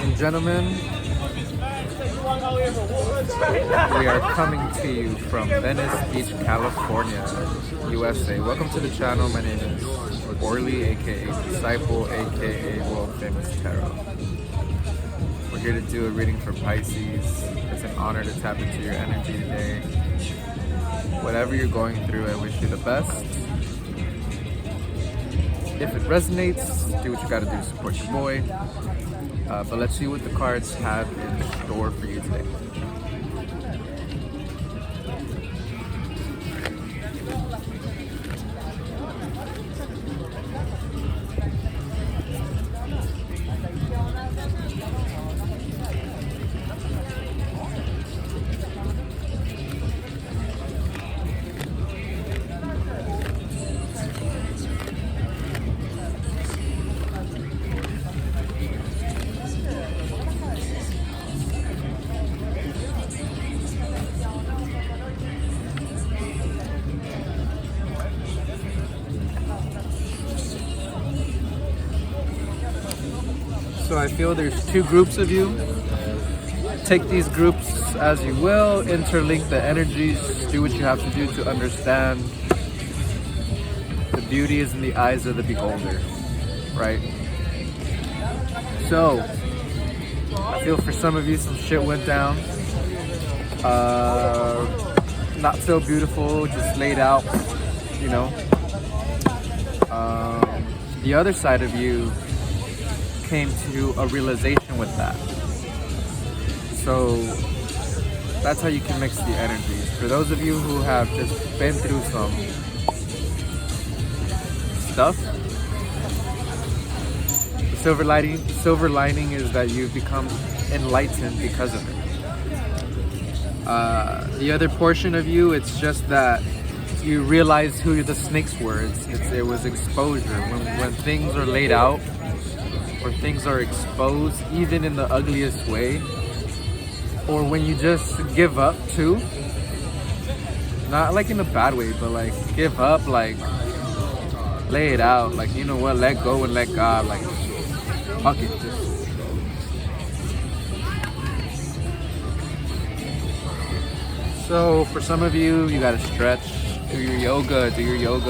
and gentlemen, we are coming to you from Venice Beach, California, USA. Welcome to the channel. My name is Orly, aka Disciple, aka World Famous Tarot. We're here to do a reading for Pisces. It's an honor to tap into your energy today. Whatever you're going through, I wish you the best. If it resonates, do what you gotta do to support your boy. But let's see what the cards have in store for you today. So I feel there's two groups of you. Take these groups as you will, interlink the energies, do what you have to do to understand the beauty is in the eyes of the beholder, right? So, I feel for some of you some shit went down. Not so beautiful, just laid out, you know. The other side of you came to a realization with that. So that's how you can mix the energies. For those of you who have just been through some stuff, the silver lining is that you've become enlightened because of it. The other portion of you, it's just that you realize who the snakes were. It was exposure. When things are laid out, or things are exposed, even in the ugliest way, or when you just give up too, not like in a bad way, but like give up, like lay it out, like, you know what, let go and let God, like fuck it, just. So for some of you, you gotta stretch, do your yoga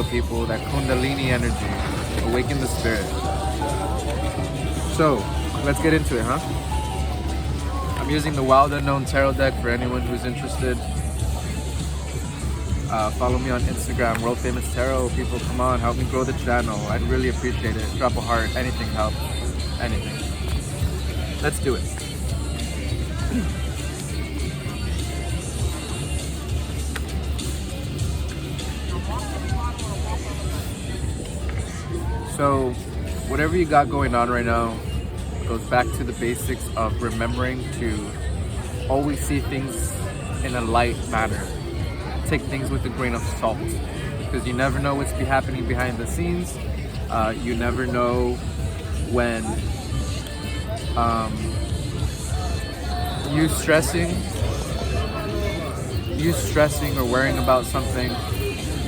people, that kundalini energy, awaken the spirit. So, let's get into it, huh? I'm using the Wild Unknown Tarot deck for anyone who's interested. Follow me on Instagram, World Famous Tarot. People, come on, help me grow the channel. I'd really appreciate it. Drop a heart, anything helps. Anything. Let's do it. So, whatever you got going on right now goes back to the basics of remembering to always see things in a light manner. Take things with a grain of salt, because you never know what's happening behind the scenes. You never know when you stressing or worrying about something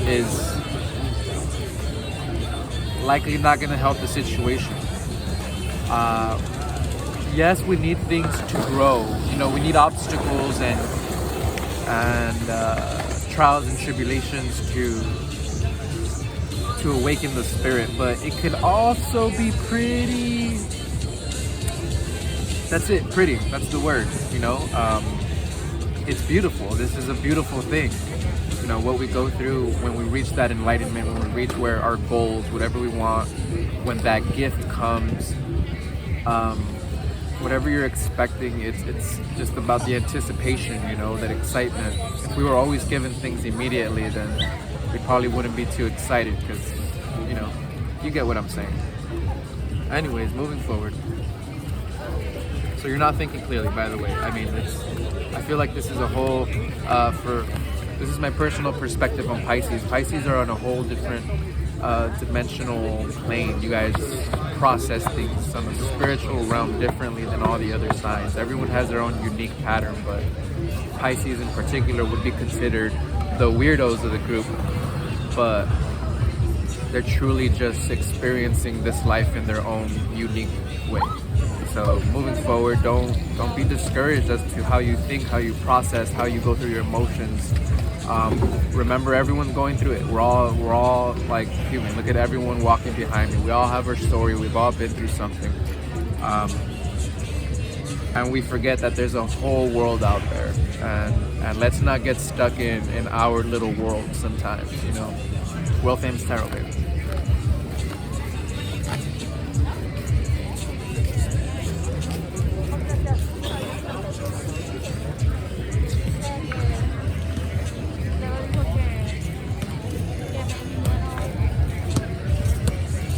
is likely not going to help the situation. Yes, we need things to grow. You know, we need obstacles and trials and tribulations to awaken the spirit. But it can also be pretty. That's it. Pretty. That's the word. You know, it's beautiful. This is a beautiful thing. You know, what we go through when we reach that enlightenment, when we reach where our goals, whatever we want, when that gift comes, whatever you're expecting, it's just about the anticipation, you know, that excitement. If we were always given things immediately, then we probably wouldn't be too excited, because, you know, you get what I'm saying. Anyways, moving forward. So you're not thinking clearly, by the way. I mean, I feel like this is a whole, this is my personal perspective on Pisces. Pisces are on a whole different dimensional plane. You guys process things on the spiritual realm differently than all the other signs. Everyone has their own unique pattern, but Pisces in particular would be considered the weirdos of the group, but they're truly just experiencing this life in their own unique way. So moving forward, don't be discouraged as to how you think, how you process, how you go through your emotions. Remember, everyone's going through it. We're all like human. Look at everyone walking behind me. We all have our story. We've all been through something. And we forget that there's a whole world out there. And let's not get stuck in our little world sometimes, you know. World famous tarot, baby.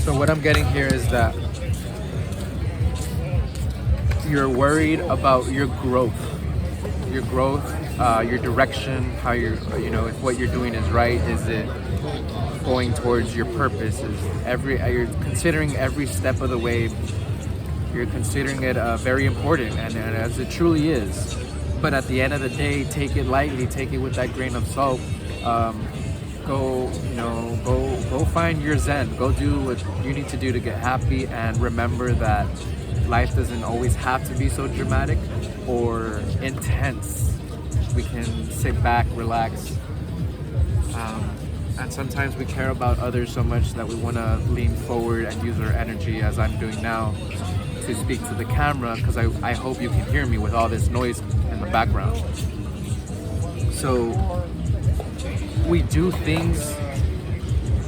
So what I'm getting here is that you're worried about your growth, your direction, how you're, you know, if what you're doing is right, is it going towards your purpose? You're considering every step of the way. You're considering it very important, and as it truly is. But at the end of the day, take it lightly, take it with that grain of salt. Go find your zen. Go do what you need to do to get happy, and remember that life doesn't always have to be so dramatic or intense. We can sit back, relax, and sometimes we care about others so much that we want to lean forward and use our energy, as I'm doing now, to speak to the camera, because I hope you can hear me with all this noise in the background. So we do things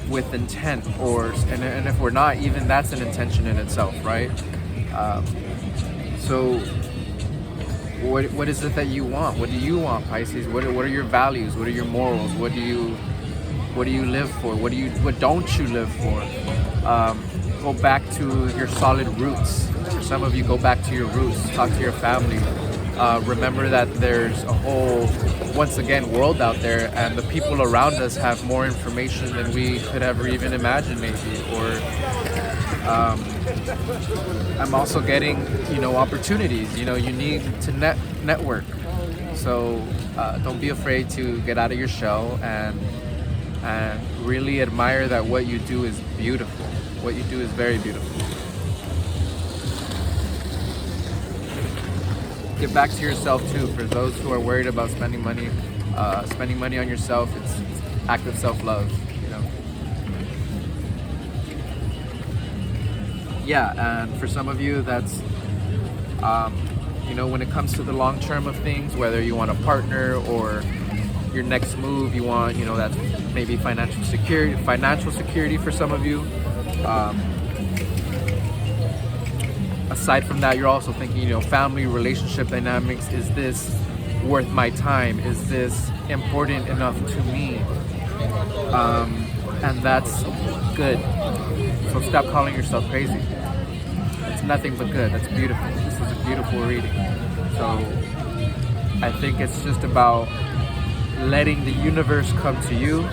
with intent, and if we're not, even that's an intention in itself, right? So what is it that you want? What do you want, Pisces? What are your values? What are your morals? What do you live for? What don't you live for? Go back to your solid roots. For some of you, go back to your roots. Talk to your family. Remember that there's a whole, once again, world out there, and the people around us have more information than we could ever even imagine, maybe. Or I'm also getting, you know, opportunities. You know, you need to network. So don't be afraid to get out of your shell and really admire that what you do is beautiful. What you do is very beautiful. Get back to yourself too. For those who are worried about spending money on yourself, it's active self-love, you know. Yeah, and for some of you, that's you know, when it comes to the long term of things, whether you want a partner or your next move, you want, you know, that's maybe financial security for some of you. Aside from that, you're also thinking, you know, family, relationship dynamics. Is this worth my time? Is this important enough to me? And that's good. So stop calling yourself crazy. It's nothing but good. That's beautiful. This is a beautiful reading. So I think it's just about letting the universe come to you,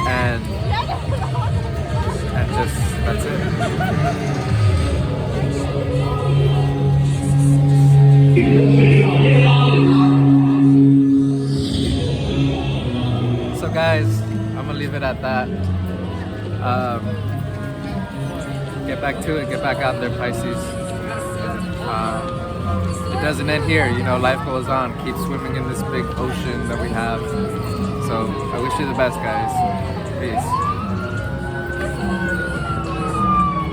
and just, that's it. So guys, I'm gonna leave it at that. Get back to it, get back out there, Pisces. It doesn't end here, you know, life goes on. Keep swimming in this big ocean that we have. So I wish you the best, guys. Peace.